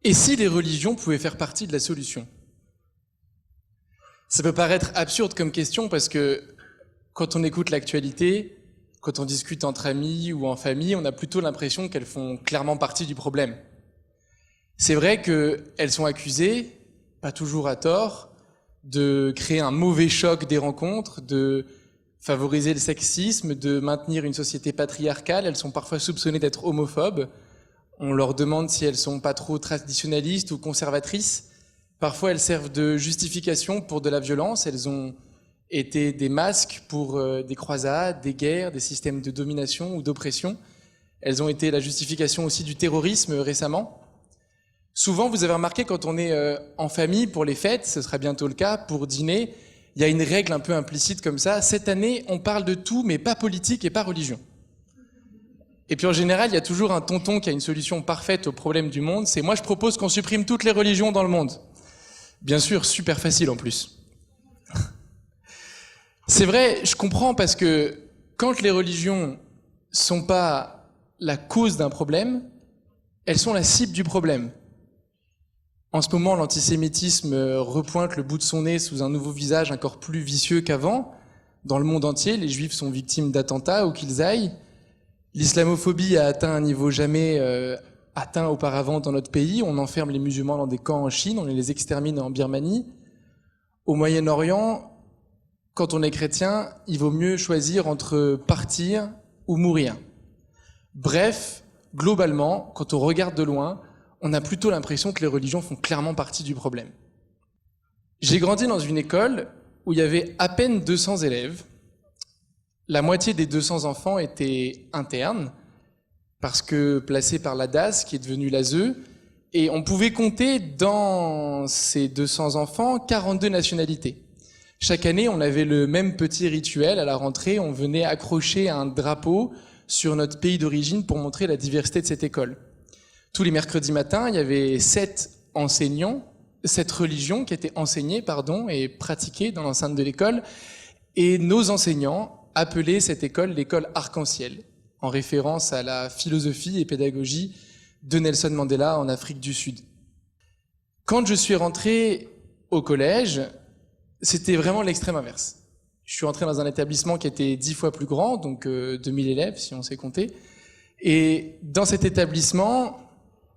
Et si les religions pouvaient faire partie de la solution? Ça peut paraître absurde comme question parce que quand on écoute l'actualité, quand on discute entre amis ou en famille, on a plutôt l'impression qu'elles font clairement partie du problème. C'est vrai qu'elles sont accusées, pas toujours à tort, de créer un mauvais choc des rencontres, de favoriser le sexisme, de maintenir une société patriarcale. Elles sont parfois soupçonnées d'être homophobes. On leur demande si elles sont pas trop traditionnalistes ou conservatrices. Parfois, elles servent de justification pour de la violence. Elles ont été des masques pour des croisades, des guerres, des systèmes de domination ou d'oppression. Elles ont été la justification aussi du terrorisme récemment. Souvent, vous avez remarqué, quand on est en famille pour les fêtes, ce sera bientôt le cas, pour dîner, il y a une règle un peu implicite comme ça. Cette année, on parle de tout, mais pas politique et pas religion. Et puis en général, il y a toujours un tonton qui a une solution parfaite au problème du monde. C'est: moi, je propose qu'on supprime toutes les religions dans le monde. Bien sûr, super facile en plus. C'est vrai, je comprends, parce que quand les religions sont pas la cause d'un problème, elles sont la cible du problème. En ce moment, l'antisémitisme repointe le bout de son nez sous un nouveau visage encore plus vicieux qu'avant. Dans le monde entier, les juifs sont victimes d'attentats où qu'ils aillent. L'islamophobie a atteint un niveau jamais atteint auparavant dans notre pays. On enferme les musulmans dans des camps en Chine, on les extermine en Birmanie. Au Moyen-Orient, quand on est chrétien, il vaut mieux choisir entre partir ou mourir. Bref, globalement, quand on regarde de loin, on a plutôt l'impression que les religions font clairement partie du problème. J'ai grandi dans une école où il y avait à peine 200 élèves. La moitié des 200 enfants étaient internes, parce que placés par la DAS, qui est devenue l'ASE, et on pouvait compter dans ces 200 enfants 42 nationalités. Chaque année, on avait le même petit rituel. À la rentrée, on venait accrocher un drapeau sur notre pays d'origine pour montrer la diversité de cette école. Tous les mercredis matins, il y avait 7 religions qui étaient enseignées, et pratiquées dans l'enceinte de l'école. Et nos enseignants appelaient cette école l'école arc-en-ciel, en référence à la philosophie et pédagogie de Nelson Mandela en Afrique du Sud. Quand je suis rentré au collège, c'était vraiment l'extrême inverse. Je suis rentré dans un établissement qui était 10 fois plus grand, donc 2000 élèves si on sait compter. Et dans cet établissement,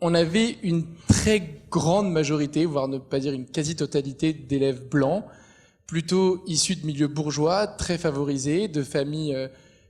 on avait une très grande majorité, voire ne pas dire une quasi-totalité d'élèves blancs, plutôt issus de milieux bourgeois, très favorisés, de familles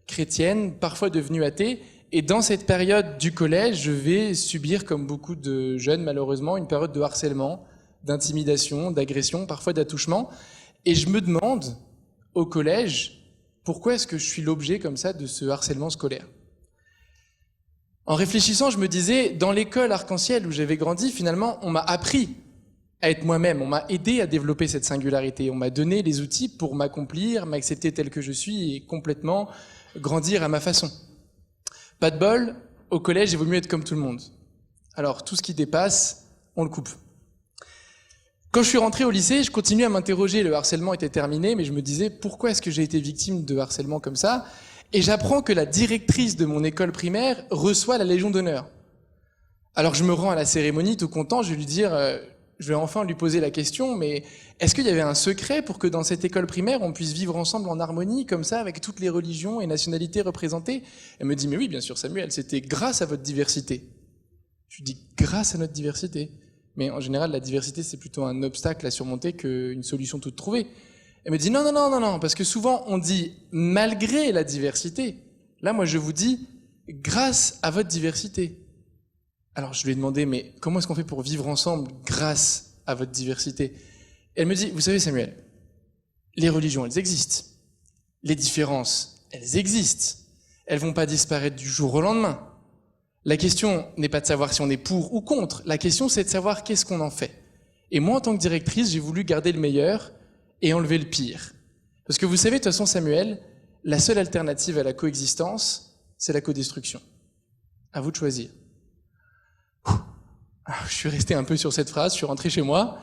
chrétiennes, parfois devenues athées. Et dans cette période du collège, je vais subir, comme beaucoup de jeunes malheureusement, une période de harcèlement, d'intimidation, d'agression, parfois d'attouchement. Et je me demande, au collège, pourquoi est-ce que je suis l'objet comme ça de ce harcèlement scolaire? En réfléchissant, je me disais, dans l'école arc-en-ciel où j'avais grandi, finalement, on m'a appris à être moi-même, on m'a aidé à développer cette singularité, on m'a donné les outils pour m'accomplir, m'accepter tel que je suis et complètement grandir à ma façon. Pas de bol, au collège, il vaut mieux être comme tout le monde. Alors, tout ce qui dépasse, on le coupe. Quand je suis rentré au lycée, je continuais à m'interroger. Le harcèlement était terminé, mais je me disais, pourquoi est-ce que j'ai été victime de harcèlement comme ça? Et j'apprends que la directrice de mon école primaire reçoit la Légion d'honneur. Alors je me rends à la cérémonie tout content, je vais lui dire, je vais enfin lui poser la question, mais est-ce qu'il y avait un secret pour que dans cette école primaire, on puisse vivre ensemble en harmonie, comme ça, avec toutes les religions et nationalités représentées? Elle me dit, mais oui, bien sûr Samuel, c'était grâce à votre diversité. Je lui dis, grâce à notre diversité? Mais en général, la diversité, c'est plutôt un obstacle à surmonter qu'une solution toute trouvée. Elle me dit, non, parce que souvent, on dit malgré la diversité. Là, moi, je vous dis, grâce à votre diversité. Alors, je lui ai demandé, mais comment est-ce qu'on fait pour vivre ensemble grâce à votre diversité? Elle me dit, vous savez, Samuel, les religions, elles existent. Les différences, elles existent. Elles vont pas disparaître du jour au lendemain. La question n'est pas de savoir si on est pour ou contre. La question, c'est de savoir qu'est-ce qu'on en fait. Et moi, en tant que directrice, j'ai voulu garder le meilleur et enlever le pire. Parce que vous savez, de toute façon, Samuel, la seule alternative à la coexistence, c'est la codestruction. À vous de choisir. Je suis resté un peu sur cette phrase, je suis rentré chez moi.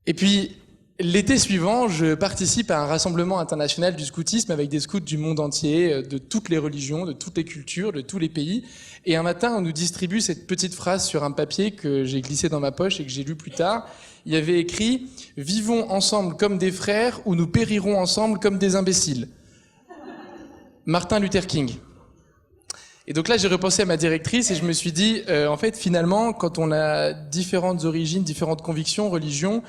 Et puis, L'été suivant, je participe à un rassemblement international du scoutisme avec des scouts du monde entier, de toutes les religions, de toutes les cultures, de tous les pays. Et un matin, on nous distribue cette petite phrase sur un papier que j'ai glissé dans ma poche et que j'ai lu plus tard. Il y avait écrit « Vivons ensemble comme des frères ou nous périrons ensemble comme des imbéciles ». Martin Luther King. Et donc là, j'ai repensé à ma directrice et je me suis dit, en fait, finalement, quand on a différentes origines, différentes convictions, religions,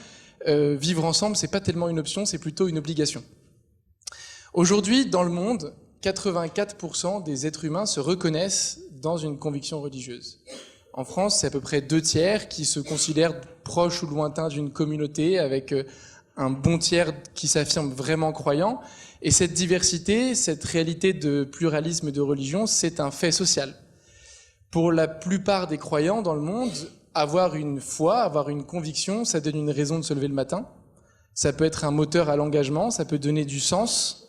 vivre ensemble, c'est pas tellement une option, c'est plutôt une obligation. Aujourd'hui, dans le monde, 84% des êtres humains se reconnaissent dans une conviction religieuse. En France, c'est à peu près 2/3 qui se considèrent proches ou lointains d'une communauté, avec un bon tiers qui s'affirme vraiment croyant. Et cette diversité, cette réalité de pluralisme de religion, c'est un fait social. Pour la plupart des croyants dans le monde, avoir une foi, avoir une conviction, ça donne une raison de se lever le matin. Ça peut être un moteur à l'engagement, ça peut donner du sens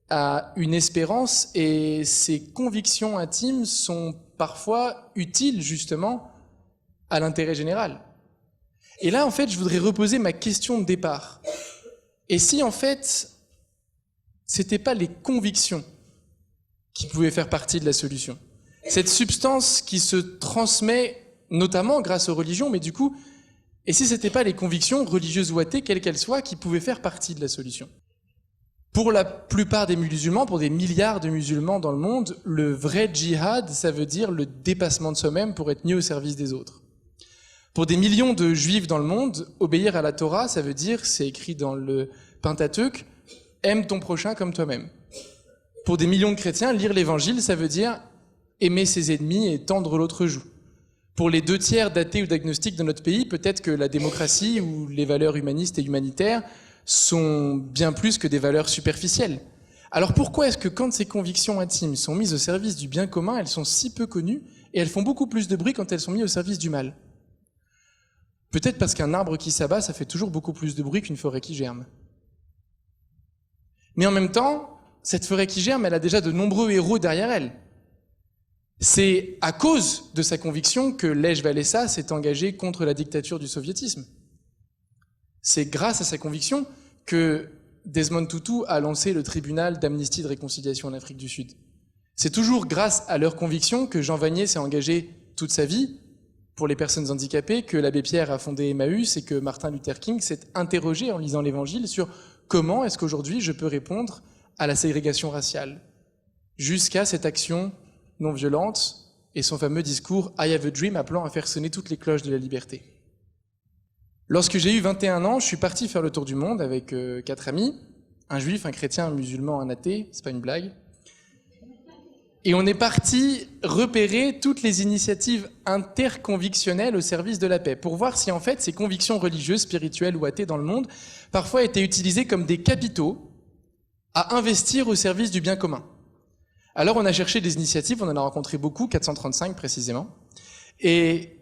à une espérance. Et ces convictions intimes sont parfois utiles justement à l'intérêt général. Et là, en fait, je voudrais reposer ma question de départ. Et si, en fait, c'était pas les convictions qui pouvaient faire partie de la solution? Cette substance qui se transmet notamment grâce aux religions, mais du coup, et si c'était pas les convictions religieuses ou athées, quelles qu'elles soient, qui pouvaient faire partie de la solution? Pour la plupart des musulmans, pour des milliards de musulmans dans le monde, le vrai djihad, ça veut dire le dépassement de soi-même pour être mis au service des autres. Pour des millions de juifs dans le monde, obéir à la Torah, ça veut dire, c'est écrit dans le Pentateuque, aime ton prochain comme toi-même. Pour des millions de chrétiens, lire l'évangile, ça veut dire aimer ses ennemis et tendre l'autre joue. Pour les 2/3 d'athées ou d'agnostiques de notre pays, peut-être que la démocratie ou les valeurs humanistes et humanitaires sont bien plus que des valeurs superficielles. Alors pourquoi est-ce que quand ces convictions intimes sont mises au service du bien commun, elles sont si peu connues et elles font beaucoup plus de bruit quand elles sont mises au service du mal? Peut-être parce qu'un arbre qui s'abat, ça fait toujours beaucoup plus de bruit qu'une forêt qui germe. Mais en même temps, cette forêt qui germe, elle a déjà de nombreux héros derrière elle. C'est à cause de sa conviction que Lech Walesa s'est engagé contre la dictature du soviétisme. C'est grâce à sa conviction que Desmond Tutu a lancé le tribunal d'amnistie de réconciliation en Afrique du Sud. C'est toujours grâce à leur conviction que Jean Vanier s'est engagé toute sa vie pour les personnes handicapées, que l'abbé Pierre a fondé Emmaüs et que Martin Luther King s'est interrogé en lisant l'Évangile sur comment est-ce qu'aujourd'hui je peux répondre à la ségrégation raciale, jusqu'à cette action non violente et son fameux discours « I have a dream » appelant à faire sonner toutes les cloches de la liberté. Lorsque j'ai eu 21 ans, je suis parti faire le tour du monde avec 4 amis, un juif, un chrétien, un musulman, un athée, c'est pas une blague. Et on est parti repérer toutes les initiatives interconvictionnelles au service de la paix, pour voir si en fait ces convictions religieuses, spirituelles ou athées dans le monde, parfois étaient utilisées comme des capitaux à investir au service du bien commun. Alors on a cherché des initiatives, on en a rencontré beaucoup, 435 précisément, et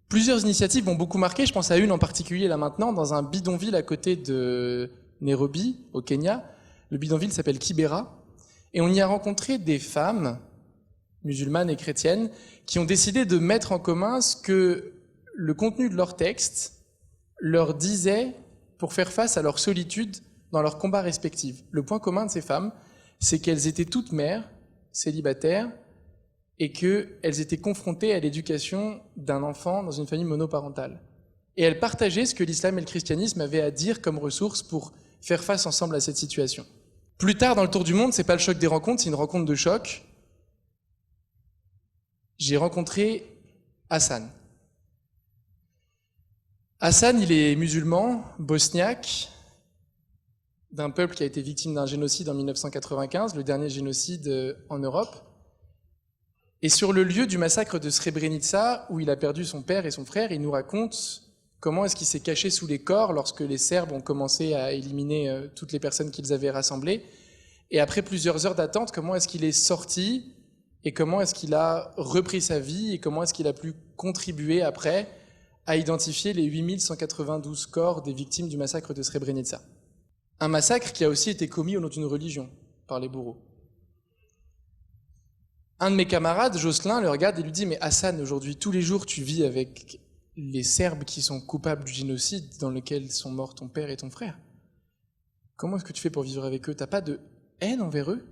plusieurs initiatives m'ont beaucoup marqué, je pense à une en particulier là maintenant, dans un bidonville à côté de Nairobi, au Kenya. Le bidonville s'appelle Kibera, et on y a rencontré des femmes, musulmanes et chrétiennes, qui ont décidé de mettre en commun ce que le contenu de leur texte leur disait pour faire face à leur solitude dans leurs combats respectifs. Le point commun de ces femmes, c'est qu'elles étaient toutes mères, célibataires, et qu'elles étaient confrontées à l'éducation d'un enfant dans une famille monoparentale. Et elles partageaient ce que l'islam et le christianisme avaient à dire comme ressources pour faire face ensemble à cette situation. Plus tard dans le tour du monde, c'est pas le choc des rencontres, c'est une rencontre de choc. J'ai rencontré Hassan. Hassan, il est musulman, bosniaque, d'un peuple qui a été victime d'un génocide en 1995, le dernier génocide en Europe. Et sur le lieu du massacre de Srebrenica, où il a perdu son père et son frère, il nous raconte comment est-ce qu'il s'est caché sous les corps lorsque les Serbes ont commencé à éliminer toutes les personnes qu'ils avaient rassemblées. Et après plusieurs heures d'attente, comment est-ce qu'il est sorti et comment est-ce qu'il a repris sa vie et comment est-ce qu'il a pu contribuer après à identifier les 8192 corps des victimes du massacre de Srebrenica. Un massacre qui a aussi été commis au nom d'une religion par les bourreaux. Un de mes camarades, Jocelyn, le regarde et lui dit « Mais Hassan, aujourd'hui, tous les jours, tu vis avec les Serbes qui sont coupables du génocide dans lequel sont morts ton père et ton frère. Comment est-ce que tu fais pour vivre avec eux? T'as pas de haine envers eux?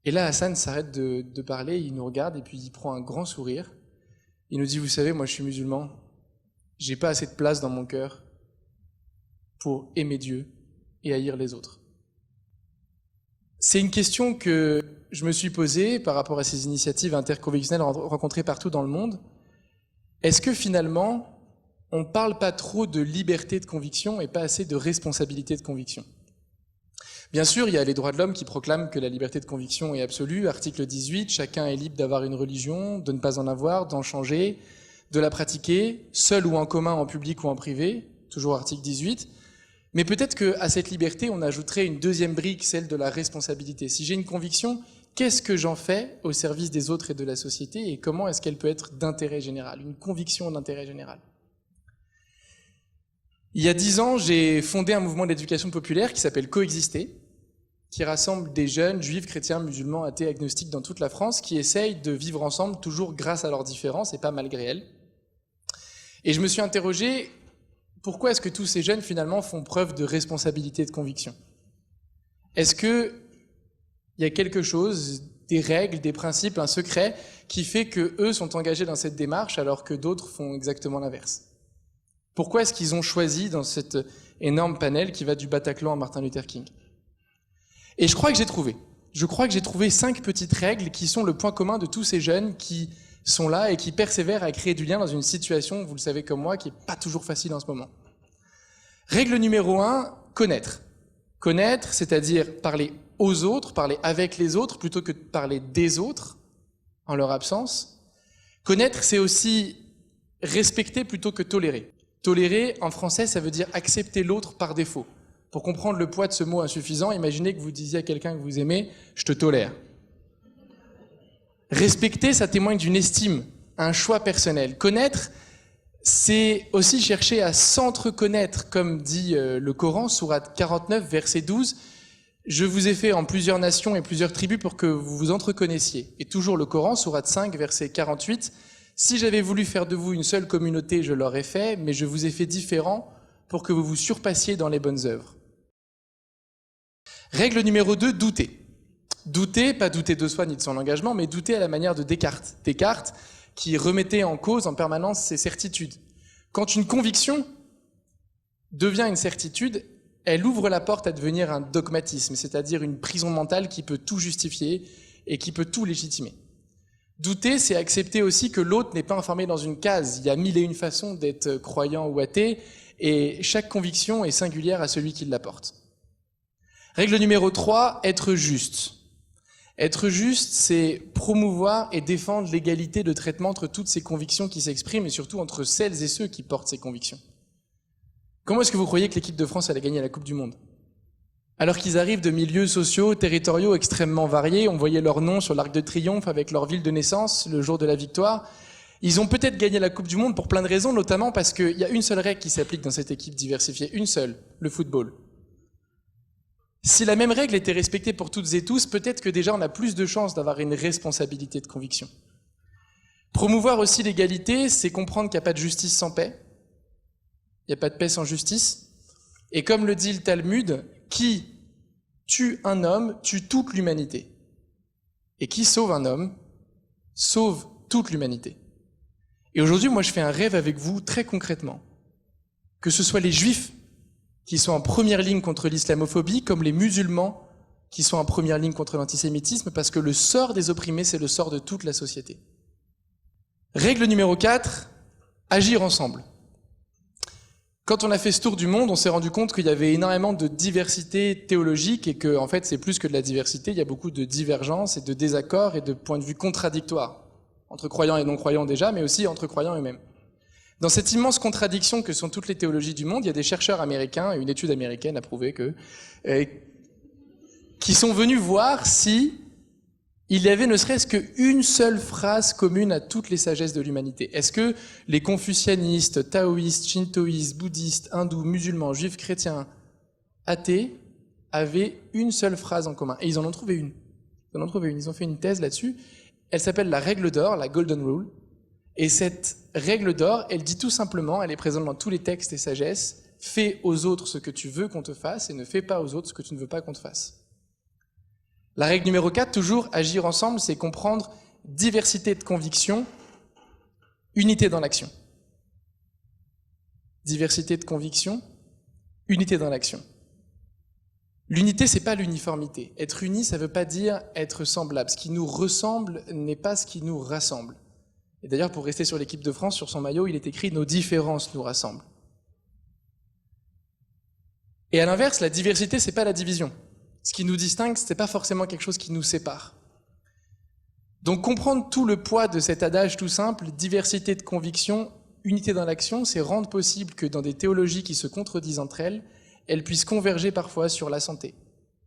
Et là, Hassan s'arrête de parler, il nous regarde et puis il prend un grand sourire. Il nous dit, vous savez, moi je suis musulman, j'ai pas assez de place dans mon cœur pour aimer Dieu et haïr les autres. C'est une question que je me suis posée par rapport à ces initiatives interconvictionnelles rencontrées partout dans le monde. Est-ce que finalement, on ne parle pas trop de liberté de conviction et pas assez de responsabilité de conviction? Bien sûr, il y a les droits de l'homme qui proclament que la liberté de conviction est absolue. Article 18, chacun est libre d'avoir une religion, de ne pas en avoir, d'en changer, de la pratiquer, seul ou en commun, en public ou en privé, toujours article 18. Mais peut-être qu'à cette liberté, on ajouterait une deuxième brique, celle de la responsabilité. Si j'ai une conviction, qu'est-ce que j'en fais au service des autres et de la société et comment est-ce qu'elle peut être d'intérêt général, une conviction d'intérêt général? Il y a 10 ans, j'ai fondé un mouvement d'éducation populaire qui s'appelle Coexister, qui rassemble des jeunes juifs, chrétiens, musulmans, athées, agnostiques dans toute la France, qui essayent de vivre ensemble toujours grâce à leurs différences et pas malgré elles. Et je me suis interrogé, pourquoi est-ce que tous ces jeunes finalement font preuve de responsabilité et de conviction? Est-ce qu'il y a quelque chose, des règles, des principes, un secret qui fait qu'eux sont engagés dans cette démarche alors que d'autres font exactement l'inverse? Pourquoi est-ce qu'ils ont choisi dans cet énorme panel qui va du Bataclan à Martin Luther King? Et je crois que j'ai trouvé. Je crois que j'ai trouvé 5 petites règles qui sont le point commun de tous ces jeunes qui sont là et qui persévèrent à créer du lien dans une situation, vous le savez comme moi, qui n'est pas toujours facile en ce moment. Règle numéro 1, connaître. Connaître, c'est-à-dire parler aux autres, parler avec les autres, plutôt que de parler des autres, en leur absence. Connaître, c'est aussi respecter plutôt que tolérer. Tolérer, en français, ça veut dire accepter l'autre par défaut. Pour comprendre le poids de ce mot insuffisant, imaginez que vous disiez à quelqu'un que vous aimez « je te tolère ». Respecter, ça témoigne d'une estime, un choix personnel. Connaître, c'est aussi chercher à s'entreconnaître, comme dit le Coran, sourate 49, verset 12. « Je vous ai fait en plusieurs nations et plusieurs tribus pour que vous vous entreconnaissiez ». Et toujours le Coran, sourate 5, verset 48. « Si j'avais voulu faire de vous une seule communauté, je l'aurais fait, mais je vous ai fait différents pour que vous vous surpassiez dans les bonnes œuvres. » Règle numéro 2, douter. Douter, pas douter de soi ni de son engagement, mais douter à la manière de Descartes. Descartes qui remettait en cause en permanence ses certitudes. Quand une conviction devient une certitude, elle ouvre la porte à devenir un dogmatisme, c'est-à-dire une prison mentale qui peut tout justifier et qui peut tout légitimer. Douter, c'est accepter aussi que l'autre n'est pas enfermé dans une case. Il y a 1001 façons d'être croyant ou athée, et chaque conviction est singulière à celui qui la porte. Règle numéro 3, être juste. Être juste, c'est promouvoir et défendre l'égalité de traitement entre toutes ces convictions qui s'expriment et surtout entre celles et ceux qui portent ces convictions. Comment est-ce que vous croyez que l'équipe de France allait gagner la Coupe du Monde? Alors qu'ils arrivent de milieux sociaux, territoriaux extrêmement variés, on voyait leur nom sur l'Arc de Triomphe avec leur ville de naissance le jour de la victoire. Ils ont peut-être gagné la Coupe du Monde pour plein de raisons, notamment parce qu'il y a une seule règle qui s'applique dans cette équipe diversifiée, une seule, le football. Si la même règle était respectée pour toutes et tous, peut-être que déjà on a plus de chances d'avoir une responsabilité de conviction. Promouvoir aussi l'égalité, c'est comprendre qu'il n'y a pas de justice sans paix, il n'y a pas de paix sans justice, et comme le dit le Talmud, qui tue un homme tue toute l'humanité, et qui sauve un homme sauve toute l'humanité. Et aujourd'hui, moi je fais un rêve avec vous très concrètement, que ce soit les Juifs qui sont en première ligne contre l'islamophobie, comme les musulmans qui sont en première ligne contre l'antisémitisme, parce que le sort des opprimés, c'est le sort de toute la société. Règle numéro 4, agir ensemble. Quand on a fait ce tour du monde, on s'est rendu compte qu'il y avait énormément de diversité théologique et que, en fait, c'est plus que de la diversité, il y a beaucoup de divergences et de désaccords et de points de vue contradictoires, entre croyants et non-croyants déjà, mais aussi entre croyants eux-mêmes. Dans cette immense contradiction que sont toutes les théologies du monde, il y a des chercheurs américains, une étude américaine a prouvé que, qui sont venus voir si il y avait ne serait-ce qu'une seule phrase commune à toutes les sagesses de l'humanité. Est-ce que les confucianistes, taoïstes, shintoïstes, bouddhistes, hindous, musulmans, juifs, chrétiens, athées avaient une seule phrase en commun? Et ils en ont trouvé une. Ils ont fait une thèse là-dessus. Elle s'appelle la règle d'or, la Golden Rule. Et cette règle d'or, elle dit tout simplement, elle est présente dans tous les textes et sagesses, fais aux autres ce que tu veux qu'on te fasse et ne fais pas aux autres ce que tu ne veux pas qu'on te fasse. La règle numéro 4, toujours agir ensemble, c'est comprendre diversité de convictions, unité dans l'action. Diversité de convictions, unité dans l'action. L'unité, c'est pas l'uniformité. Être uni, ça veut pas dire être semblable. Ce qui nous ressemble n'est pas ce qui nous rassemble. Et d'ailleurs, pour rester sur l'équipe de France, sur son maillot, il est écrit « Nos différences nous rassemblent ». Et à l'inverse, la diversité, c'est pas la division. Ce qui nous distingue, c'est pas forcément quelque chose qui nous sépare. Donc comprendre tout le poids de cet adage tout simple, diversité de convictions, unité dans l'action, c'est rendre possible que dans des théologies qui se contredisent entre elles, elles puissent converger parfois sur la santé,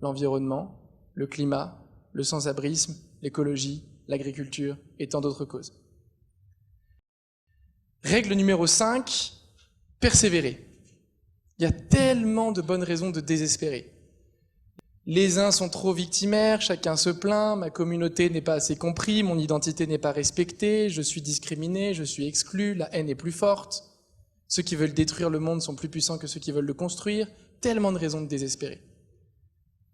l'environnement, le climat, le sans-abrisme, l'écologie, l'agriculture et tant d'autres causes. Règle numéro 5, persévérer. Il y a tellement de bonnes raisons de désespérer. Les uns sont trop victimaires, chacun se plaint, ma communauté n'est pas assez comprise, mon identité n'est pas respectée, je suis discriminé, je suis exclu, la haine est plus forte. Ceux qui veulent détruire le monde sont plus puissants que ceux qui veulent le construire. Tellement de raisons de désespérer.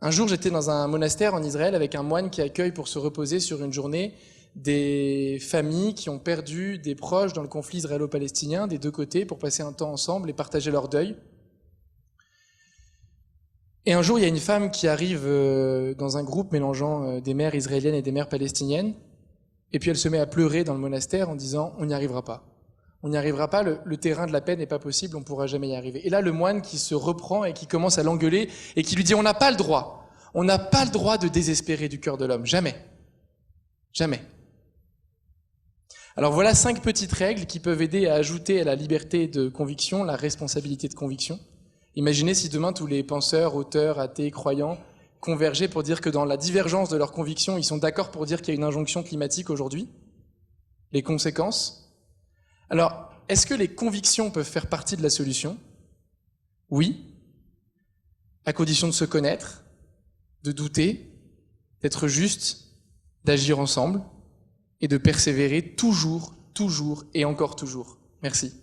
Un jour, j'étais dans un monastère en Israël avec un moine qui accueille pour se reposer sur une journée des familles qui ont perdu des proches dans le conflit israélo-palestinien des deux côtés pour passer un temps ensemble et partager leur deuil. Et un jour, il y a une femme qui arrive dans un groupe mélangeant des mères israéliennes et des mères palestiniennes, et puis elle se met à pleurer dans le monastère en disant « on n'y arrivera pas ». On n'y arrivera pas, le terrain de la paix n'est pas possible, on ne pourra jamais y arriver. Et là, le moine qui se reprend et qui commence à l'engueuler et qui lui dit « on n'a pas le droit de désespérer du cœur de l'homme, jamais, jamais ». Alors voilà 5 petites règles qui peuvent aider à ajouter à la liberté de conviction la responsabilité de conviction. Imaginez si demain tous les penseurs, auteurs, athées, croyants convergeaient pour dire que dans la divergence de leurs convictions, ils sont d'accord pour dire qu'il y a une injonction climatique aujourd'hui. Les conséquences. Alors, est-ce que les convictions peuvent faire partie de la solution? Oui, à condition de se connaître, de douter, d'être juste, d'agir ensemble et de persévérer toujours, toujours et encore toujours. Merci.